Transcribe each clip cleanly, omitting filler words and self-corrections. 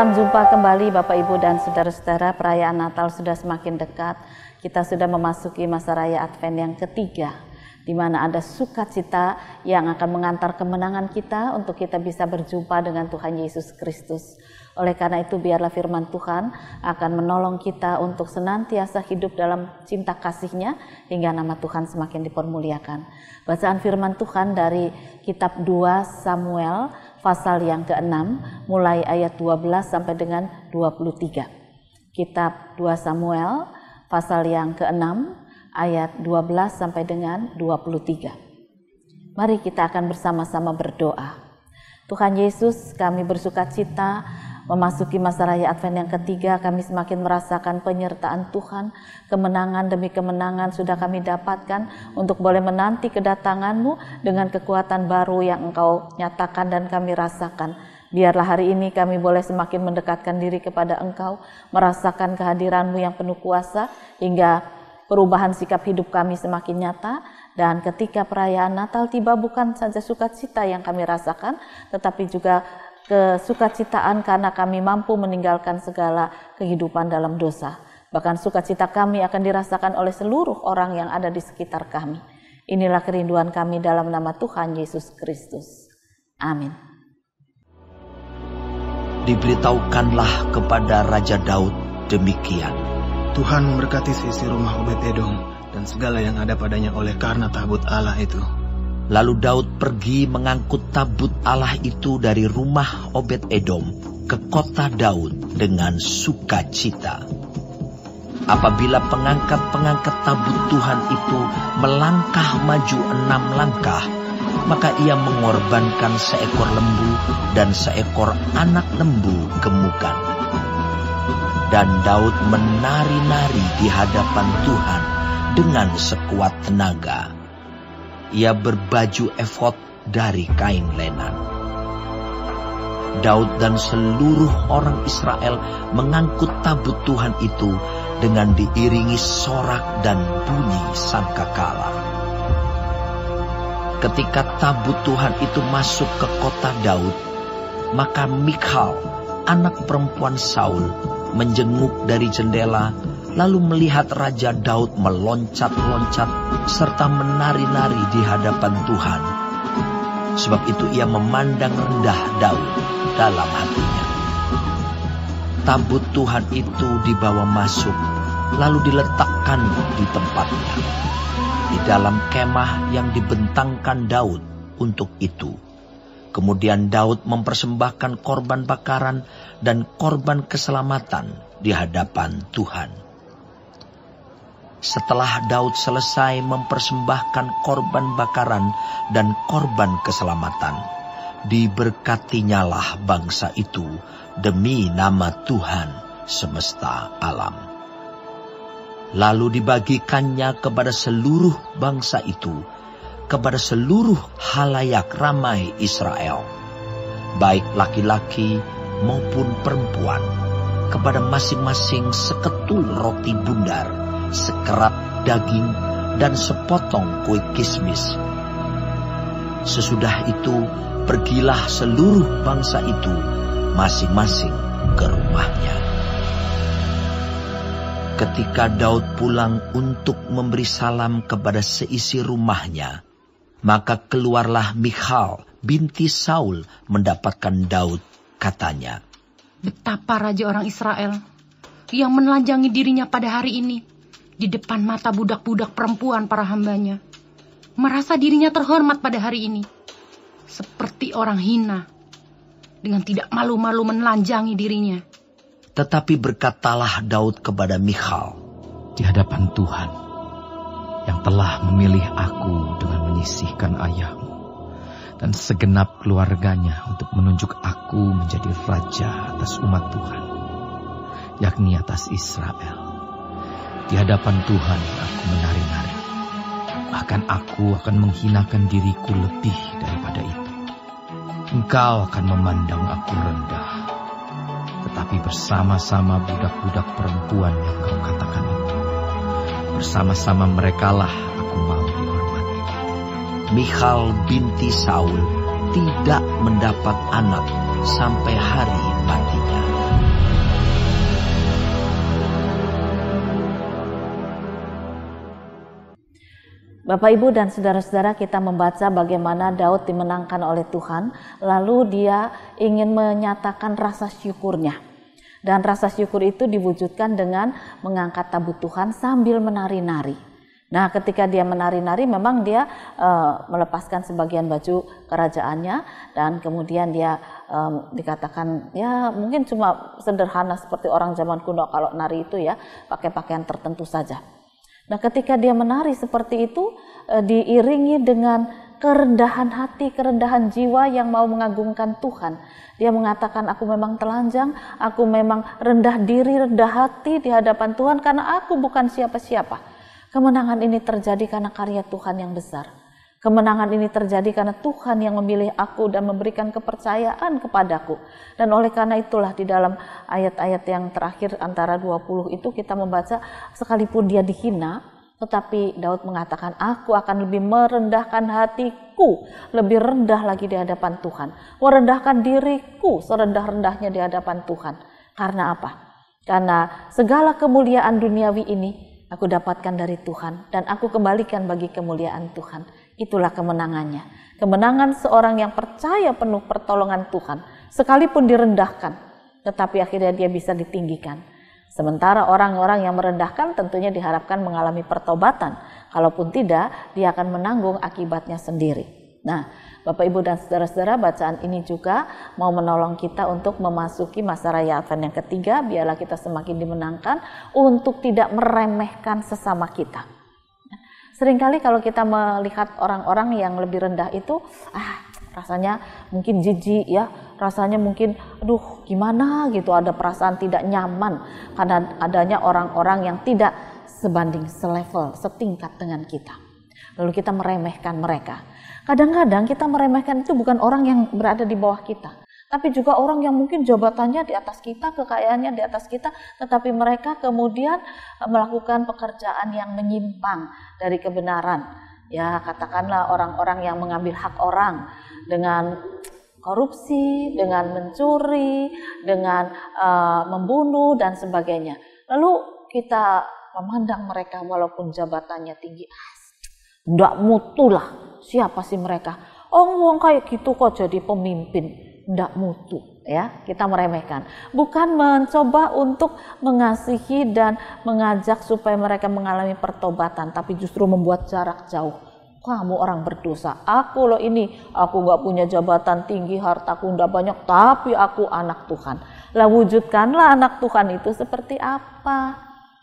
Salam jumpa kembali Bapak Ibu dan Saudara-saudara. Perayaan Natal sudah semakin dekat. Kita sudah memasuki masa raya Advent yang ketiga, di mana ada sukacita yang akan mengantar kemenangan kita untuk kita bisa berjumpa dengan Tuhan Yesus Kristus. Oleh karena itu biarlah firman Tuhan akan menolong kita untuk senantiasa hidup dalam cinta kasih-Nya hingga nama Tuhan semakin dipermuliakan. Bacaan firman Tuhan dari kitab 2 Samuel pasal yang ke-6 mulai ayat 12 sampai dengan 23. Kitab 2 Samuel pasal yang ke-6 ayat 12 sampai dengan 23. Mari kita akan bersama-sama berdoa. Tuhan Yesus, kami bersukacita memasuki masa raya Advent yang ketiga. Kami semakin merasakan penyertaan Tuhan. Kemenangan demi kemenangan sudah kami dapatkan untuk boleh menanti kedatangan-Mu dengan kekuatan baru yang Engkau nyatakan dan kami rasakan. Biarlah hari ini kami boleh semakin mendekatkan diri kepada Engkau, merasakan kehadiran-Mu yang penuh kuasa hingga perubahan sikap hidup kami semakin nyata. Dan ketika perayaan Natal tiba, bukan saja sukacita yang kami rasakan, tetapi juga kesukacitaan karena kami mampu meninggalkan segala kehidupan dalam dosa. Bahkan sukacita kami akan dirasakan oleh seluruh orang yang ada di sekitar kami. Inilah kerinduan kami dalam nama Tuhan Yesus Kristus. Amin. Diberitahukanlah kepada Raja Daud demikian. Tuhan memberkati seisi rumah Obed-Edom dan segala yang ada padanya oleh karena tabut Allah itu. Lalu Daud pergi mengangkut tabut Allah itu dari rumah Obed-Edom ke kota Daud dengan sukacita. Apabila pengangkat-pengangkat tabut Tuhan itu melangkah maju 6 langkah, maka ia mengorbankan seekor lembu dan seekor anak lembu gemukan. Dan Daud menari-nari di hadapan Tuhan dengan sekuat tenaga. Ia berbaju efod dari kain lenan. Daud dan seluruh orang Israel mengangkut tabut Tuhan itu dengan diiringi sorak dan bunyi sangkakala. Ketika tabut Tuhan itu masuk ke kota Daud, maka Mikhal, anak perempuan Saul, menjenguk dari jendela, lalu melihat Raja Daud meloncat-loncat serta menari-nari di hadapan Tuhan. Sebab itu ia memandang rendah Daud dalam hatinya. Tabut Tuhan itu dibawa masuk, lalu diletakkan di tempatnya, di dalam kemah yang dibentangkan Daud untuk itu. Kemudian Daud mempersembahkan korban bakaran dan korban keselamatan di hadapan Tuhan. Setelah Daud selesai mempersembahkan korban bakaran dan korban keselamatan, diberkatinyalah bangsa itu demi nama Tuhan semesta alam. Lalu dibagikannya kepada seluruh bangsa itu, kepada seluruh halayak ramai Israel, baik laki-laki maupun perempuan, kepada masing-masing seketul roti bundar, sekerap daging, dan sepotong kue kismis. Sesudah itu pergilah seluruh bangsa itu masing-masing ke rumahnya. Ketika Daud pulang untuk memberi salam kepada seisi rumahnya, maka keluarlah Mikhal binti Saul mendapatkan Daud. Katanya, betapa raja orang Israel yang menelanjangi dirinya pada hari ini di depan mata budak-budak perempuan para hambanya, merasa dirinya terhormat pada hari ini, seperti orang hina, dengan tidak malu-malu menelanjangi dirinya. Tetapi berkatalah Daud kepada Mikhal, di hadapan Tuhan yang telah memilih aku dengan menyisihkan ayahmu dan segenap keluarganya untuk menunjuk aku menjadi raja atas umat Tuhan, yakni atas Israel. Di hadapan Tuhan aku menari-nari, bahkan aku akan menghinakan diriku lebih daripada itu. Engkau akan memandang aku rendah, tetapi bersama-sama budak-budak perempuan yang kau katakan itu, bersama-sama merekalah aku mau dihormati. Mikhal binti Saul tidak mendapat anak sampai hari matinya. Bapak, Ibu, dan saudara-saudara, kita membaca bagaimana Daud dimenangkan oleh Tuhan, lalu dia ingin menyatakan rasa syukurnya. Dan rasa syukur itu diwujudkan dengan mengangkat tabut Tuhan sambil menari-nari. Nah, ketika dia menari-nari, memang dia melepaskan sebagian baju kerajaannya, dan kemudian dia dikatakan ya mungkin cuma sederhana seperti orang zaman kuno kalau nari itu ya, pakai pakaian tertentu saja. Nah, ketika dia menari seperti itu, diiringi dengan kerendahan hati, kerendahan jiwa yang mau mengagungkan Tuhan. Dia mengatakan, aku memang telanjang, aku memang rendah diri, rendah hati di hadapan Tuhan karena aku bukan siapa-siapa. Kemenangan ini terjadi karena karya Tuhan yang besar. Kemenangan ini terjadi karena Tuhan yang memilih aku dan memberikan kepercayaan kepadaku. Dan oleh karena itulah di dalam ayat-ayat yang terakhir antara 20 itu kita membaca, sekalipun dia dihina, tetapi Daud mengatakan, aku akan lebih merendahkan hatiku, lebih rendah lagi di hadapan Tuhan. Merendahkan diriku serendah-rendahnya di hadapan Tuhan. Karena apa? Karena segala kemuliaan duniawi ini aku dapatkan dari Tuhan dan aku kembalikan bagi kemuliaan Tuhan. Itulah kemenangannya. Kemenangan seorang yang percaya penuh pertolongan Tuhan, sekalipun direndahkan, tetapi akhirnya dia bisa ditinggikan. Sementara orang-orang yang merendahkan tentunya diharapkan mengalami pertobatan. Kalaupun tidak, dia akan menanggung akibatnya sendiri. Nah, Bapak, Ibu, dan saudara-saudara, bacaan ini juga mau menolong kita untuk memasuki masa raya Advent yang ketiga. Biarlah kita semakin dimenangkan untuk tidak meremehkan sesama kita. Seringkali kalau kita melihat orang-orang yang lebih rendah itu, rasanya mungkin jijik ya, rasanya mungkin aduh gimana gitu, ada perasaan tidak nyaman karena adanya orang-orang yang tidak sebanding, selevel, setingkat dengan kita. Lalu kita meremehkan mereka. Kadang-kadang kita meremehkan itu bukan orang yang berada di bawah kita, tapi juga orang yang mungkin jabatannya di atas kita, kekayaannya di atas kita, tetapi mereka kemudian melakukan pekerjaan yang menyimpang dari kebenaran. Ya, katakanlah orang-orang yang mengambil hak orang dengan korupsi, dengan mencuri, dengan membunuh dan sebagainya. Lalu kita memandang mereka walaupun jabatannya tinggi, ndak mutulah, siapa sih mereka? Wong kayak gitu kok jadi pemimpin. Ndak mutu ya, kita meremehkan, bukan mencoba untuk mengasihi dan mengajak supaya mereka mengalami pertobatan, tapi justru membuat jarak jauh. Kamu orang berdosa, aku loh ini, aku nggak punya jabatan tinggi, hartaku ndak banyak, tapi aku anak Tuhan. Lah wujudkanlah anak Tuhan itu seperti apa?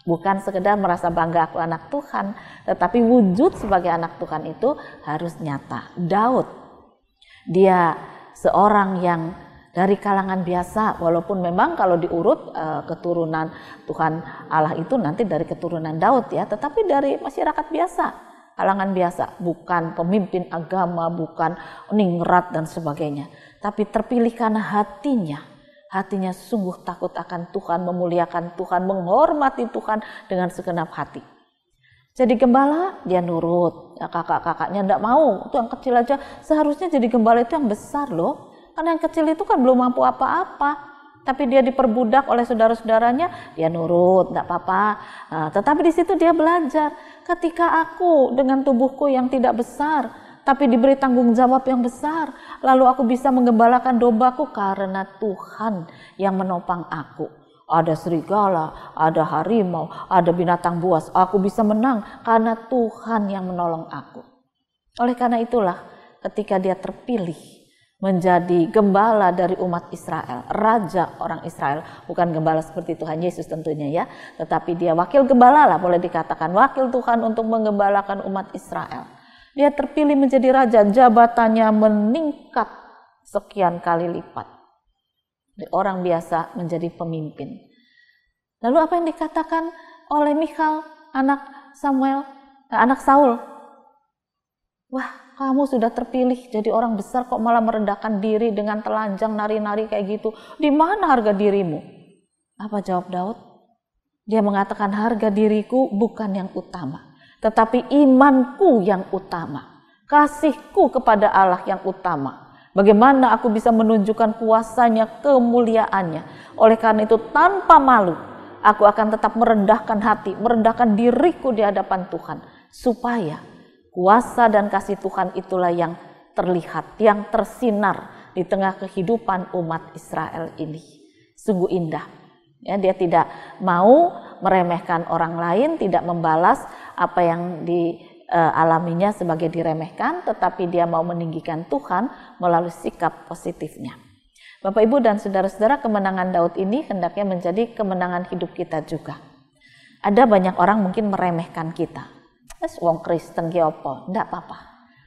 Bukan sekedar merasa bangga aku anak Tuhan, tetapi wujud sebagai anak Tuhan itu harus nyata. Daud, dia seorang yang dari kalangan biasa, walaupun memang kalau diurut keturunan Tuhan Allah itu nanti dari keturunan Daud ya, tetapi dari masyarakat biasa, kalangan biasa, bukan pemimpin agama, bukan ningrat dan sebagainya, tapi terpilih karena hatinya sungguh takut akan Tuhan, memuliakan Tuhan, menghormati Tuhan dengan segenap hati. Jadi gembala dia nurut, ya, kakak-kakaknya enggak mau, itu yang kecil aja, seharusnya jadi gembala itu yang besar loh, karena yang kecil itu kan belum mampu apa-apa, tapi dia diperbudak oleh saudara-saudaranya, dia nurut, enggak apa-apa. Nah, tetapi di situ dia belajar, ketika aku dengan tubuhku yang tidak besar, tapi diberi tanggung jawab yang besar, lalu aku bisa menggembalakan dombaku karena Tuhan yang menopang aku. Ada serigala, ada harimau, ada binatang buas. Aku bisa menang karena Tuhan yang menolong aku. Oleh karena itulah ketika dia terpilih menjadi gembala dari umat Israel, raja orang Israel, bukan gembala seperti Tuhan Yesus tentunya ya, tetapi dia wakil gembala lah, boleh dikatakan wakil Tuhan untuk menggembalakan umat Israel. Dia terpilih menjadi raja, jabatannya meningkat sekian kali lipat. Dari orang biasa menjadi pemimpin. Lalu apa yang dikatakan oleh Michal, anak Saul? Wah, kamu sudah terpilih jadi orang besar kok malah merendahkan diri dengan telanjang nari-nari kayak gitu. Di mana harga dirimu? Apa jawab Daud? Dia mengatakan harga diriku bukan yang utama, tetapi imanku yang utama. Kasihku kepada Allah yang utama. Bagaimana aku bisa menunjukkan kuasanya, kemuliaannya. Oleh karena itu tanpa malu, aku akan tetap merendahkan hati, merendahkan diriku di hadapan Tuhan. Supaya Kuasa dan kasih Tuhan itulah yang terlihat, yang tersinar di tengah kehidupan umat Israel ini. Sungguh indah. Ya, dia tidak mau meremehkan orang lain, tidak membalas apa yang dialaminya sebagai diremehkan, tetapi dia mau meninggikan Tuhan melalui sikap positifnya. Bapak, Ibu, dan saudara-saudara, kemenangan Daud ini hendaknya menjadi kemenangan hidup kita juga. Ada banyak orang mungkin meremehkan kita. Wong Kristen ki apa? Enggak apa-apa.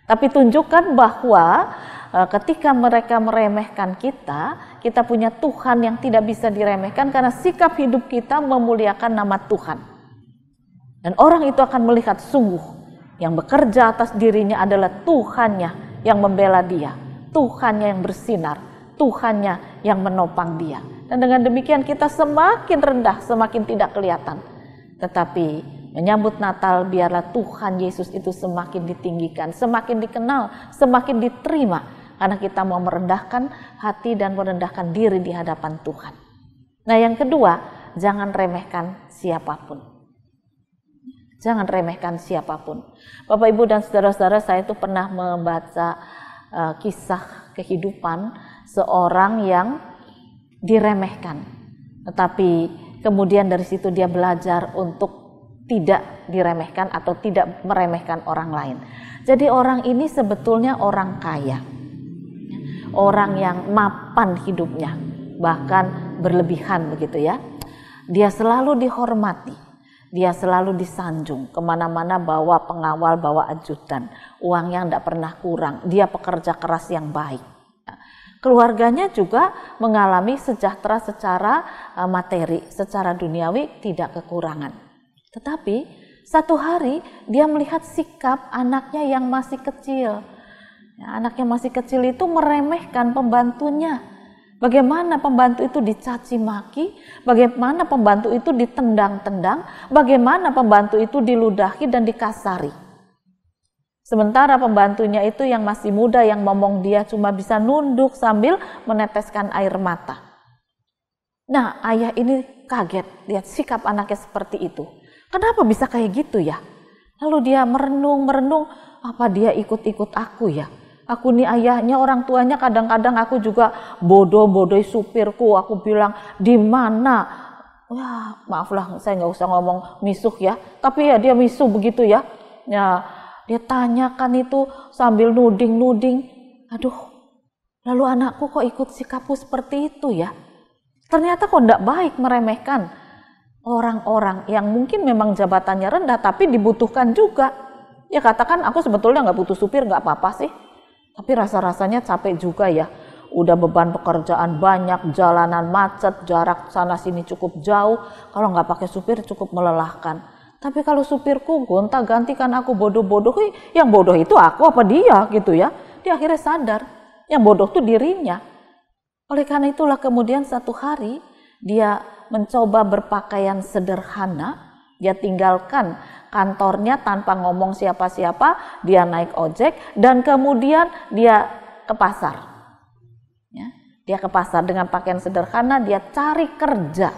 Tapi tunjukkan bahwa ketika mereka meremehkan kita, kita punya Tuhan yang tidak bisa diremehkan karena sikap hidup kita memuliakan nama Tuhan. Dan orang itu akan melihat sungguh yang bekerja atas dirinya adalah Tuhannya yang membela dia, Tuhannya yang bersinar, Tuhannya yang menopang dia. Dan dengan demikian kita semakin rendah, semakin tidak kelihatan. Tetapi menyambut Natal, biarlah Tuhan Yesus itu semakin ditinggikan, semakin dikenal, semakin diterima. Karena kita mau merendahkan hati dan merendahkan diri di hadapan Tuhan. Nah, yang kedua, jangan remehkan siapapun. Jangan remehkan siapapun. Bapak, Ibu, dan saudara-saudara, saya itu pernah membaca kisah kehidupan seorang yang diremehkan. Tetapi kemudian dari situ dia belajar untuk tidak diremehkan atau tidak meremehkan orang lain. Jadi orang ini sebetulnya orang kaya. Orang yang mapan hidupnya, bahkan berlebihan begitu ya. Dia selalu dihormati, dia selalu disanjung, kemana-mana bawa pengawal, bawa ajudan, uangnya tidak pernah kurang, dia pekerja keras yang baik. Keluarganya juga mengalami sejahtera secara materi, secara duniawi tidak kekurangan. Tetapi satu hari dia melihat sikap anaknya yang masih kecil. Ya, anaknya masih kecil itu meremehkan pembantunya. Bagaimana pembantu itu dicaci maki, bagaimana pembantu itu ditendang-tendang, bagaimana pembantu itu diludahi dan dikasari. Sementara pembantunya itu yang masih muda, yang ngomong dia cuma bisa nunduk sambil meneteskan air mata. Nah, ayah ini kaget lihat sikap anaknya seperti itu. Kenapa bisa kayak gitu ya? Lalu dia merenung, apa dia ikut-ikut aku ya? Aku nih ayahnya, orang tuanya, kadang-kadang aku juga bodoh-bodohi supirku. Aku bilang, di mana? Wah, maaflah, saya nggak usah ngomong misuh ya. Tapi ya dia misuh begitu ya. Ya, dia tanyakan itu sambil nuding-nuding. Aduh, lalu anakku kok ikut sikapku seperti itu ya? Ternyata kok enggak baik meremehkan orang-orang yang mungkin memang jabatannya rendah, tapi dibutuhkan juga. Ya katakan aku sebetulnya nggak butuh supir, nggak apa-apa sih. Tapi rasa-rasanya capek juga ya. Udah beban pekerjaan banyak, jalanan macet, jarak sana sini cukup jauh. Kalau nggak pakai supir cukup melelahkan. Tapi kalau supirku gonta-gantikan aku bodoh-bodoh, yang bodoh itu aku apa dia gitu ya. Dia akhirnya sadar, yang bodoh tuh dirinya. Oleh karena itulah kemudian satu hari dia mencoba berpakaian sederhana. Dia tinggalkan kantornya tanpa ngomong siapa-siapa, dia naik ojek dan kemudian dia ke pasar. Ya, dia ke pasar dengan pakaian sederhana, dia cari kerja.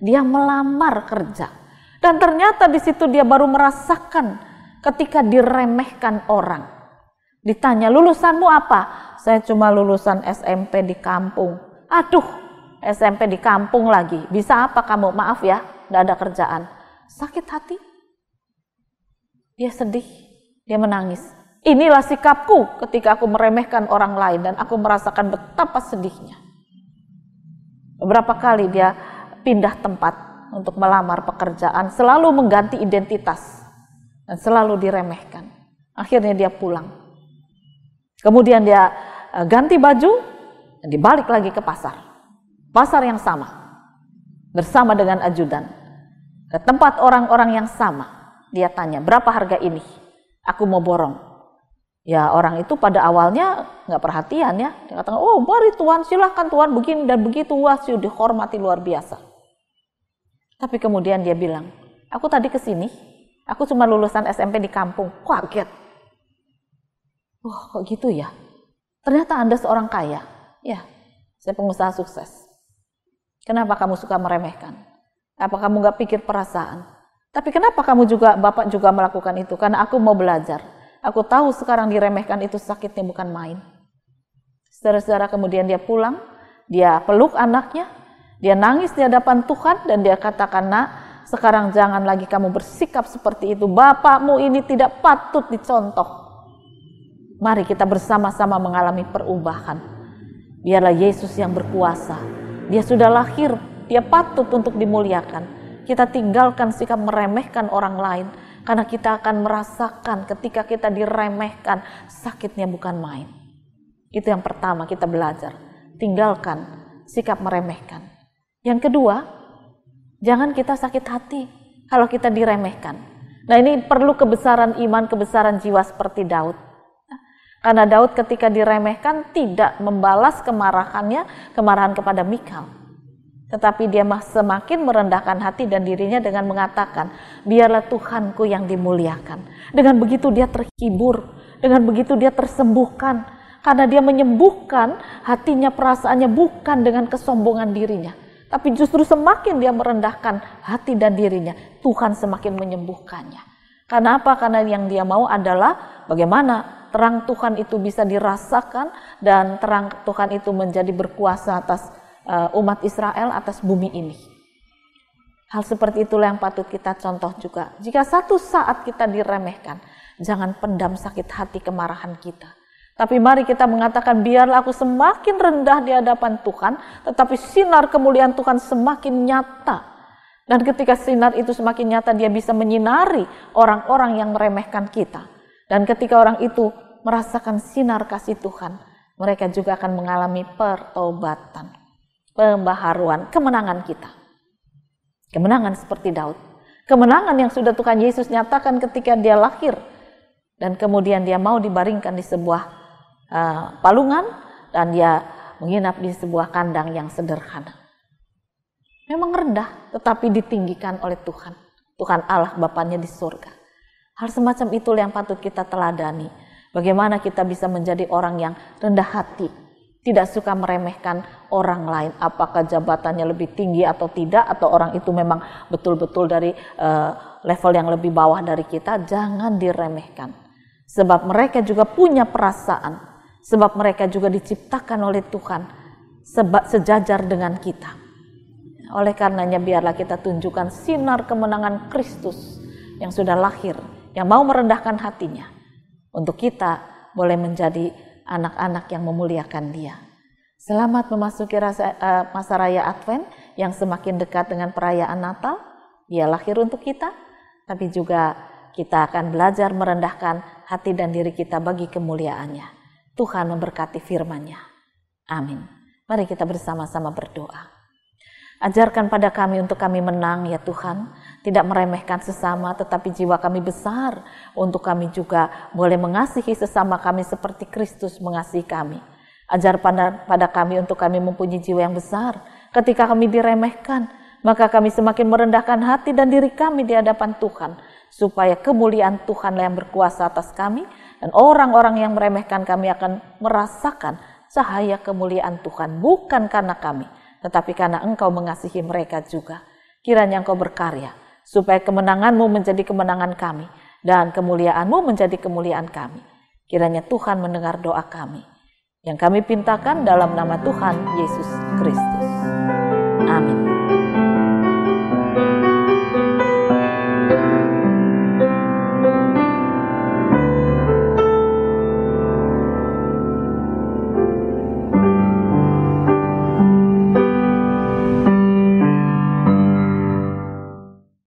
Dia melamar kerja. Dan ternyata di situ dia baru merasakan ketika diremehkan orang. Ditanya, lulusanmu apa? Saya cuma lulusan SMP di kampung. Aduh, SMP di kampung lagi. Bisa apa kamu? Maaf ya, tidak ada kerjaan. Sakit hati. Dia sedih, dia menangis. Inilah sikapku ketika aku meremehkan orang lain dan aku merasakan betapa sedihnya. Beberapa kali dia pindah tempat untuk melamar pekerjaan, selalu mengganti identitas dan selalu diremehkan. Akhirnya dia pulang. Kemudian dia ganti baju dan dibalik lagi ke pasar. Pasar yang sama, bersama dengan ajudan. Ke tempat orang-orang yang sama, dia tanya, berapa harga ini? Aku mau borong. Ya orang itu pada awalnya nggak perhatian ya. Dia katakan, oh mari tuan, silahkan tuan, begini dan begitu. Wah, dihormati luar biasa. Tapi kemudian dia bilang, aku tadi kesini, aku cuma lulusan SMP di kampung. Kaget. Wah, kok gitu ya? Ternyata Anda seorang kaya. Ya, saya pengusaha sukses. Kenapa kamu suka meremehkan? Apa kamu gak pikir perasaan? Tapi kenapa kamu juga, Bapak juga melakukan itu? Karena aku mau belajar. Aku tahu sekarang diremehkan itu sakitnya bukan main. Saudara-saudara, kemudian dia pulang, dia peluk anaknya, dia nangis di hadapan Tuhan dan dia katakan, "Nak, sekarang jangan lagi kamu bersikap seperti itu. Bapakmu ini tidak patut dicontoh." Mari kita bersama-sama mengalami perubahan. Biarlah Yesus yang berkuasa. Dia sudah lahir, dia patut untuk dimuliakan. Kita tinggalkan sikap meremehkan orang lain, karena kita akan merasakan ketika kita diremehkan, sakitnya bukan main. Itu yang pertama kita belajar. Tinggalkan sikap meremehkan. Yang kedua, jangan kita sakit hati kalau kita diremehkan. Nah, ini perlu kebesaran iman, kebesaran jiwa seperti Daud. Karena Daud ketika diremehkan tidak membalas kemarahan kepada Mikhal. Tetapi dia semakin merendahkan hati dan dirinya dengan mengatakan, "Biarlah Tuhanku yang dimuliakan." Dengan begitu dia terhibur, dengan begitu dia tersembuhkan. Karena dia menyembuhkan hatinya, perasaannya bukan dengan kesombongan dirinya. Tapi justru semakin dia merendahkan hati dan dirinya, Tuhan semakin menyembuhkannya. Karena apa? Karena yang dia mau adalah bagaimana terang Tuhan itu bisa dirasakan dan terang Tuhan itu menjadi berkuasa atas umat Israel, atas bumi ini. Hal seperti itulah yang patut kita contoh juga. Jika satu saat kita diremehkan, jangan pendam sakit hati kemarahan kita. Tapi mari kita mengatakan, biarlah aku semakin rendah di hadapan Tuhan, tetapi sinar kemuliaan Tuhan semakin nyata. Dan ketika sinar itu semakin nyata, dia bisa menyinari orang-orang yang meremehkan kita. Dan ketika orang itu merasakan sinar kasih Tuhan, mereka juga akan mengalami pertobatan, pembaharuan, kemenangan kita. Kemenangan seperti Daud. Kemenangan yang sudah Tuhan Yesus nyatakan ketika dia lahir. Dan kemudian dia mau dibaringkan di sebuah palungan dan dia menginap di sebuah kandang yang sederhana. Memang rendah, tetapi ditinggikan oleh Tuhan. Tuhan Allah Bapanya di surga. Hal semacam itulah yang patut kita teladani. Bagaimana kita bisa menjadi orang yang rendah hati, tidak suka meremehkan orang lain, apakah jabatannya lebih tinggi atau tidak, atau orang itu memang betul-betul dari level yang lebih bawah dari kita. Jangan diremehkan, sebab mereka juga punya perasaan, sebab mereka juga diciptakan oleh Tuhan sejajar dengan kita. Oleh karenanya biarlah kita tunjukkan sinar kemenangan Kristus yang sudah lahir, yang mau merendahkan hatinya, untuk kita boleh menjadi anak-anak yang memuliakan Dia. Selamat memasuki masa raya Advent yang semakin dekat dengan perayaan Natal. Dia lahir untuk kita, tapi juga kita akan belajar merendahkan hati dan diri kita bagi kemuliaannya. Tuhan memberkati firman-Nya. Amin. Mari kita bersama-sama berdoa. Ajarkan pada kami untuk kami menang ya Tuhan, tidak meremehkan sesama, tetapi jiwa kami besar untuk kami juga boleh mengasihi sesama kami seperti Kristus mengasihi kami. Ajar pada kami untuk kami mempunyai jiwa yang besar. Ketika kami diremehkan, maka kami semakin merendahkan hati dan diri kami di hadapan Tuhan, supaya kemuliaan Tuhanlah yang berkuasa atas kami, dan orang-orang yang meremehkan kami akan merasakan cahaya kemuliaan Tuhan, bukan karena kami, tetapi karena Engkau mengasihi mereka juga. Kiranya Engkau berkarya, supaya kemenangan-Mu menjadi kemenangan kami, dan kemuliaan-Mu menjadi kemuliaan kami. Kiranya Tuhan mendengar doa kami, yang kami pintakan dalam nama Tuhan Yesus Kristus.